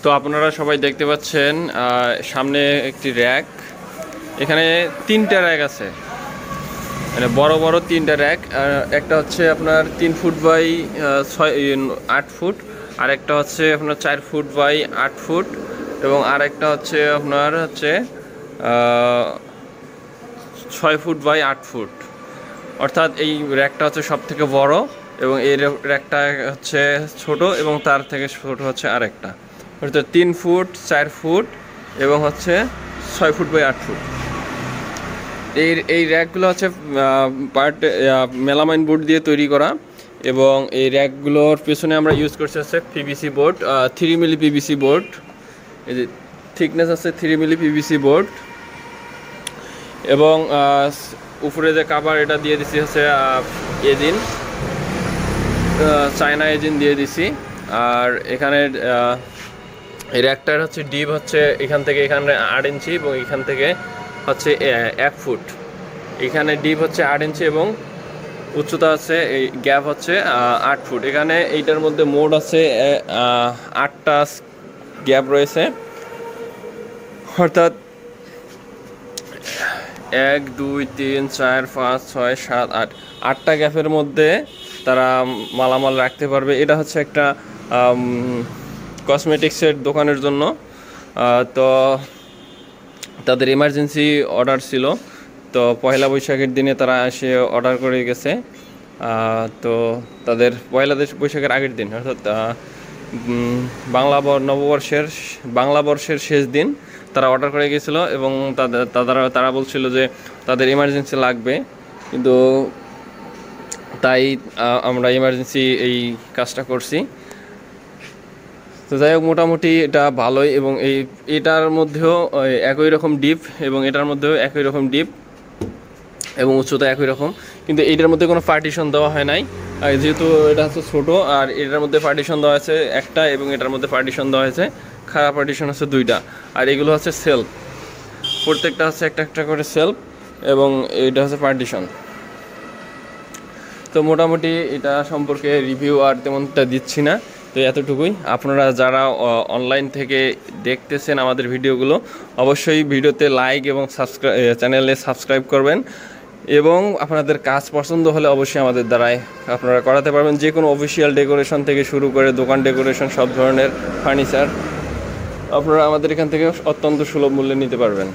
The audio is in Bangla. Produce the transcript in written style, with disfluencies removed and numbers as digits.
তো আপনারা সবাই দেখতে পাচ্ছেন সামনে একটি র্যাক। এখানে তিনটা র্যাক আছে, মানে বড় বড় তিনটা র্যাক। একটা হচ্ছে আপনার 3 ফুট বাই 8 ফুট, আর একটা হচ্ছে আপনার 4 ফুট বাই 8 ফুট, এবং আর একটা হচ্ছে আপনার 6 ফুট বাই 8 ফুট। অর্থাৎ এই র্যাকটা হচ্ছে সব থেকে বড়, এবং এই র্যাকটা হচ্ছে ছোট, এবং তার থেকে ছোট হচ্ছে আরেকটা, অর্থাৎ 3 ফুট 4 ফুট এবং হচ্ছে 6 ফুট বাই 8 ফুট। এই র্যাকগুলো হচ্ছে মেলামাইন বোর্ড দিয়ে তৈরি করা, এবং এই র্যাকগুলোর পেছনে আমরা ইউজ করছি হচ্ছে PVC board, 3 milli PVC board. এই যে থিকনেস আছে 3 মিলি পিভিসি বোর্ড, এবং উপরে যে কাভার এটা দিয়ে দিছি হচ্ছে এজিন, চায়না এজিন দিয়ে দিছি। আর এখানে এই র্যাকটার হচ্ছে ডিপ হচ্ছে এখান থেকে এখানে 8 ইঞ্চি, এবং এখান থেকে হচ্ছে 1 ফুট। এখানে ডিপ হচ্ছে 8 ইঞ্চি এবং উচ্চতা আছে, এই গ্যাপ হচ্ছে 8 ফুট। এখানে এইটার মধ্যে মোড আছে 8টা গ্যাপ রয়েছে, অর্থাৎ 1 2 3 4 5 6 7 8, 8টা গ্যাপের মধ্যে তারা মালামাল রাখতে পারবে। এটা হচ্ছে একটা কসমেটিক্সের দোকানের জন্য। তো তাদের এমার্জেন্সি অর্ডার ছিল, তো পয়লা বৈশাখের দিনে তারা এসে অর্ডার করে গেছে। তো তাদের পয়লা বৈশাখের আগের দিন, অর্থাৎ বাংলা বর্ষের শেষ দিন তারা অর্ডার করে গেছিলো, এবং তারা বলছিল যে তাদের এমার্জেন্সি লাগবে, কিন্তু তাই আমরা এমার্জেন্সি এই কাজটা করছি। তো যাই হোক, মোটামুটি এটা ভালোই, এবং এটার মধ্যেও একই রকম ডিপ, এবং এটার মধ্যেও একই রকম ডিপ এবং উচ্চতা একই রকম, কিন্তু এইটার মধ্যে কোনো পার্টিশন দেওয়া হয় নাই, যেহেতু এটা হচ্ছে ছোটো। আর এটার মধ্যে পার্টিশন দেওয়া হয়েছে একটা, এবং এটার মধ্যে পার্টিশন দেওয়া হয়েছে, খারাপ পার্টিশন হচ্ছে 2টা। আর এগুলো হচ্ছে সেলফ, প্রত্যেকটা হচ্ছে একটা একটা করে সেলফ, এবং এইটা হচ্ছে পার্টিশন। তো মোটামুটি এটা সম্পর্কে রিভিউ আর তেমনটা দিচ্ছি না, তো এতটুকুই। আপনারা যারা অনলাইন থেকে দেখতেছেন আমাদের ভিডিওগুলো, অবশ্যই ভিডিওতে লাইক এবং চ্যানেলে সাবস্ক্রাইব করবেন, এবং আপনাদের কাজ পছন্দ হলে অবশ্যই আমাদের দ্বারাই আপনারা করাতে পারবেন। যে কোনো অফিসিয়াল ডেকোরেশন থেকে শুরু করে দোকান ডেকোরেশন, সব ধরনের ফার্নিচার আপনারা আমাদের এখান থেকে অত্যন্ত সুলভ মূল্যে নিতে পারবেন।